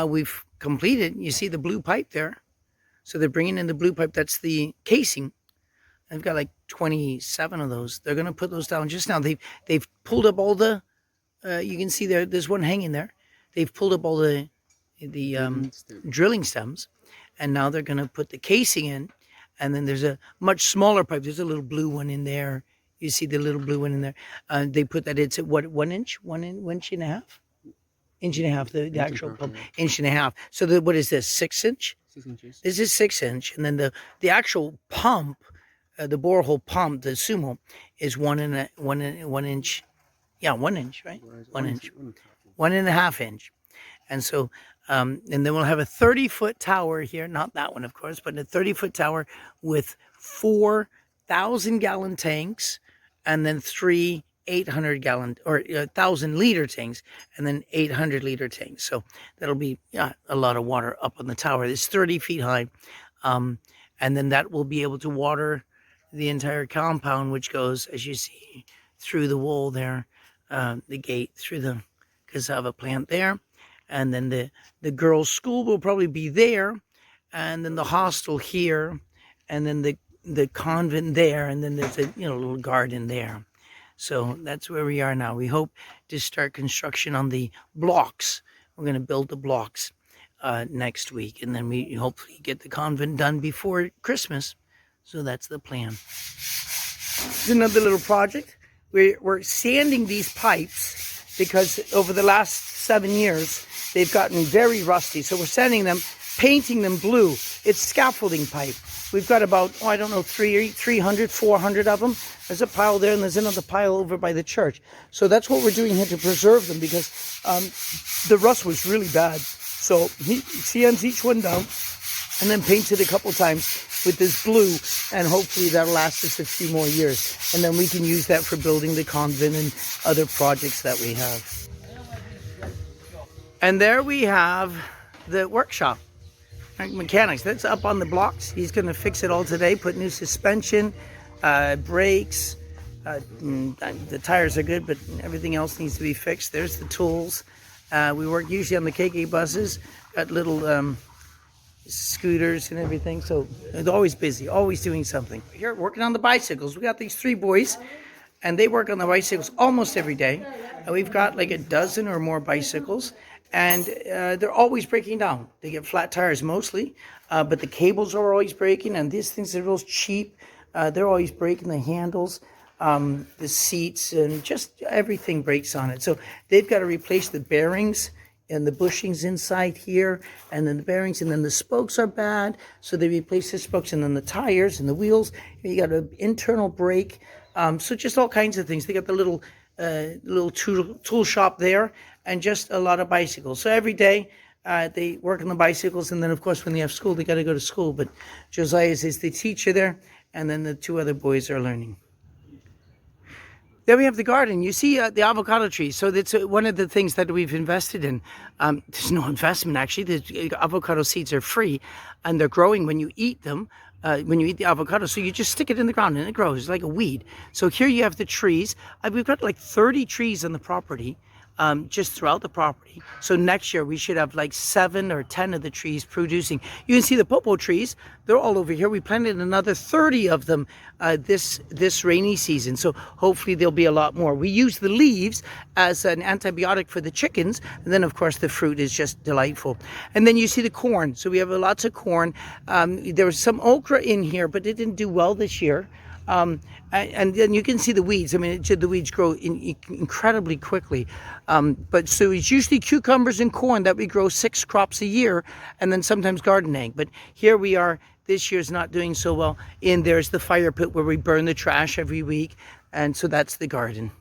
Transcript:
we've completed. You see the blue pipe there. So they're bringing in the blue pipe. That's the casing. They've got like 27 of those. They're going to put those down just now. They've pulled up all the, you can see there's one hanging there. They've pulled up all the drilling stems, and now they're going to put the casing in. And then there's a much smaller pipe. There's a little blue one in there. You see the little blue one in there. They put that, it's at what, 1 inch? 1 inch and a half? Inch and a half, the actual pump, inch and a half. So what is this, 6 inch? 6 inches. This is 6 inch. And then the actual pump, the borehole pump, the sumo, is 1 inch. Yeah, 1 inch, right? 1 inch. 1.5 inch. And so, and then we'll have a 30-foot tower here, not that one, of course, but a 30-foot tower with 4 1,000-gallon tanks, and then 3 800-gallon or 1,000-liter tanks, and then 800-liter tanks. So that'll be a lot of water up on the tower. It's 30 feet high, and then that will be able to water the entire compound, which goes, as you see, through the wall there, the gate, through the cassava plant there. And then the girls' school will probably be there, and then the hostel here, and then the convent there, and then there's a little garden there. So that's where we are now. We hope to start construction on the blocks. We're going to build the blocks next week, and then we hopefully get the convent done before Christmas. So that's the plan. It's another little project. We're sanding these pipes because over the last 7 years, they've gotten very rusty. So we're sanding them, painting them blue. It's scaffolding pipe. We've got about, 300, 400 of them. There's a pile there, and there's another pile over by the church. So that's what we're doing here to preserve them, because the rust was really bad. So he sands each one down and then paints it a couple times with this blue, and hopefully that'll last us a few more years. And then we can use that for building the convent and other projects that we have. And there we have the workshop. Mechanics, that's up on the blocks. He's going to fix it all today, put new suspension, brakes. The tires are good, but everything else needs to be fixed. There's the tools. We work usually on the KK buses, got little scooters and everything, so it's always busy, always doing something. Here working on the bicycles. We got these 3 boys, and they work on the bicycles almost every day. We've got like a dozen or more bicycles, and they're always breaking down. They get flat tires mostly, but the cables are always breaking, and these things are real cheap. They're always breaking, the handles, the seats, and just everything breaks on it. So they've got to replace the bearings and the bushings inside here, and then the bearings, and then the spokes are bad, so they replace the spokes, and then the tires and the wheels. You got an internal brake, so just all kinds of things. They got the little tool shop there, and just a lot of bicycles. So every day they work on the bicycles, and then of course when they have school, they got to go to school. But Josiah is the teacher there, and then the 2 other boys are learning. Then we have the garden. You see the avocado trees. So that's one of the things that we've invested in. There's no investment, actually. The avocado seeds are free, and they're growing when you eat them, when you eat the avocado. So you just stick it in the ground, and it grows like a weed. So here you have the trees. We've got like 30 trees on the property, just throughout the property. So next year we should have like 7 or 10 of the trees producing. You can see the popo trees. They're all over here. We planted another 30 of them this rainy season. So hopefully there'll be a lot more. We use the leaves as an antibiotic for the chickens. And then of course the fruit is just delightful. And then you see the corn. So we have lots of corn. There was some okra in here, but it didn't do well this year. And then you can see the weeds. I mean, the weeds grow incredibly quickly. But so it's usually cucumbers and corn that we grow 6 crops a year, and then sometimes garden egg. But here we are, this year's not doing so well. And there's the fire pit where we burn the trash every week. And so that's the garden.